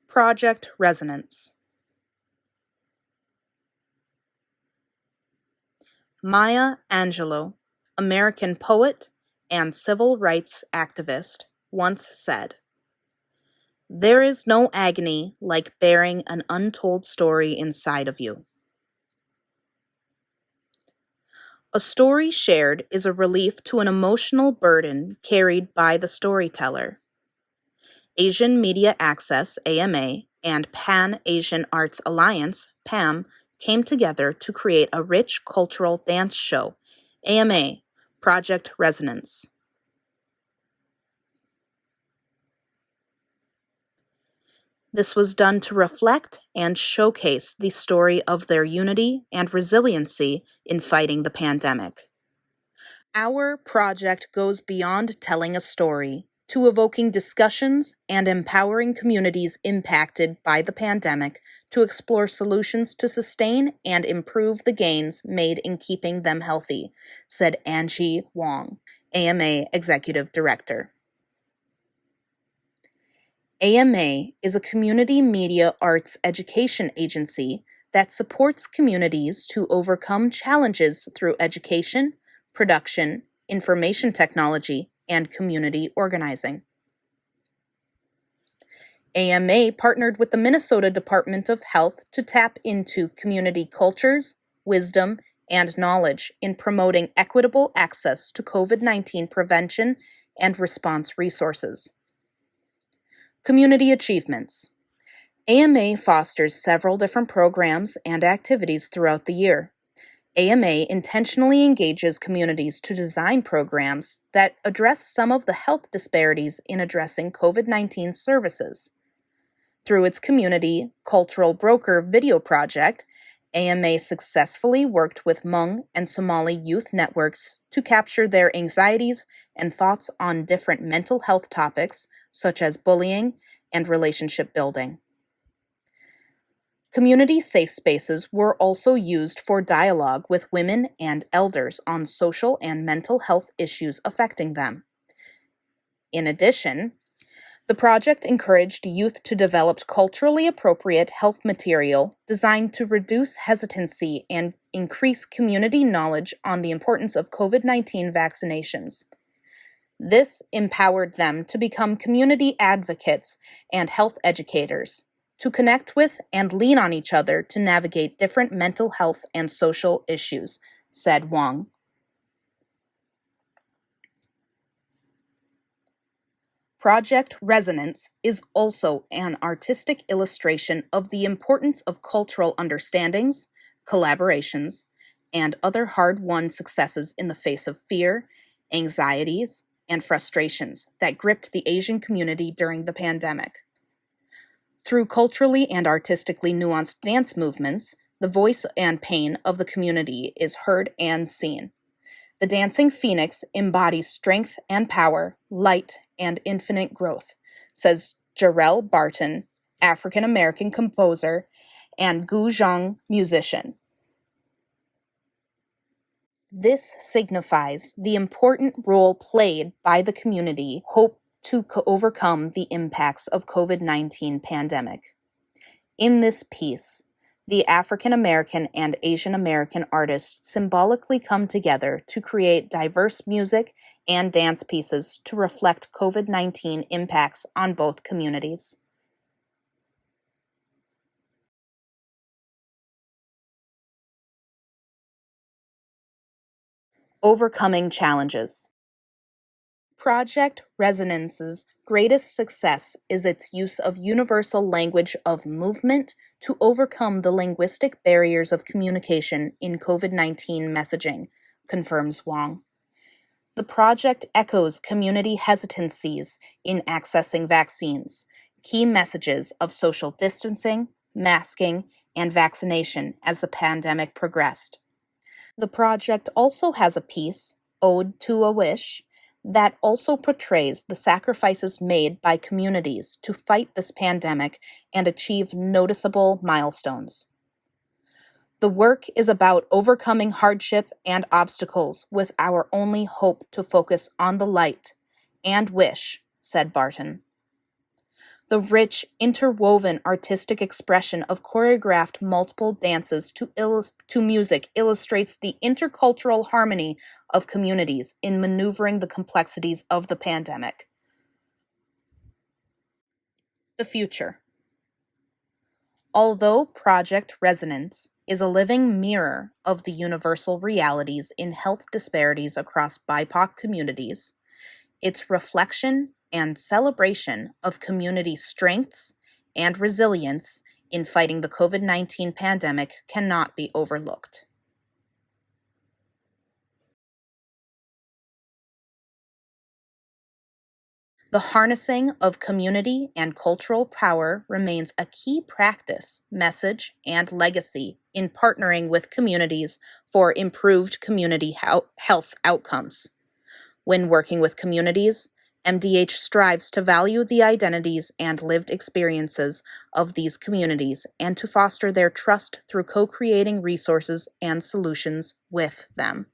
Project Resonance. Maya Angelou, American poet and civil rights activist, once said, "There is no agony like bearing an untold story inside of you." A story shared is a relief to an emotional burden carried by the storyteller. Asian Media Access, AMA, and Pan-Asian Arts Alliance, PAM, came together to create a rich cultural dance show, AMA, Project Resonance. This was done to reflect and showcase the story of their unity and resiliency in fighting the pandemic. Our project goes beyond telling a story to evoking discussions and empowering communities impacted by the pandemic to explore solutions to sustain and improve the gains made in keeping them healthy, said Angie Wong, AMA Executive Director. AMA is a community media arts education agency that supports communities to overcome challenges through education, production, information technology, and community organizing. AMA partnered with the Minnesota Department of Health to tap into community cultures, wisdom, and knowledge in promoting equitable access to COVID-19 prevention and response resources. Community achievements. AMA fosters several different programs and activities throughout the year. AMA intentionally engages communities to design programs that address some of the health disparities in addressing COVID-19 services. Through its community cultural broker video project, AMA successfully worked with Hmong and Somali youth networks to capture their anxieties and thoughts on different mental health topics such as bullying and relationship building. Community safe spaces were also used for dialogue with women and elders on social and mental health issues affecting them. In addition, the project encouraged youth to develop culturally appropriate health material designed to reduce hesitancy and increase community knowledge on the importance of COVID-19 vaccinations. This empowered them to become community advocates and health educators, to connect with and lean on each other to navigate different mental health and social issues, said Wong. Project Resonance is also an artistic illustration of the importance of cultural understandings, collaborations, and other hard-won successes in the face of fear, anxieties, and frustrations that gripped the Asian community during the pandemic. Through culturally and artistically nuanced dance movements, the voice and pain of the community is heard and seen. The dancing phoenix embodies strength and power, light, and infinite growth, says Jarrell Barton, African-American composer and guzheng musician. This signifies the important role played by the community hope to overcome the impacts of COVID-19 pandemic. In this piece, the African American and Asian American artists symbolically come together to create diverse music and dance pieces to reflect COVID-19 impacts on both communities. Overcoming challenges. Project Resonance's greatest success is its use of universal language of movement to overcome the linguistic barriers of communication in COVID-19 messaging, confirms Wong. The project echoes community hesitancies in accessing vaccines, key messages of social distancing, masking, and vaccination as the pandemic progressed. The project also has a piece, Ode to a Wish, that also portrays the sacrifices made by communities to fight this pandemic and achieve noticeable milestones. The work is about overcoming hardship and obstacles with our only hope to focus on the light and wish, said Barton. The rich, interwoven artistic expression of choreographed multiple dances to music illustrates the intercultural harmony of communities in maneuvering the complexities of the pandemic. The future. Although Project Resonance is a living mirror of the universal realities in health disparities across BIPOC communities, its reflection and celebration of community strengths and resilience in fighting the COVID-19 pandemic cannot be overlooked. The harnessing of community and cultural power remains a key practice, message, and legacy in partnering with communities for improved community health outcomes. When working with communities, MDH strives to value the identities and lived experiences of these communities and to foster their trust through co-creating resources and solutions with them.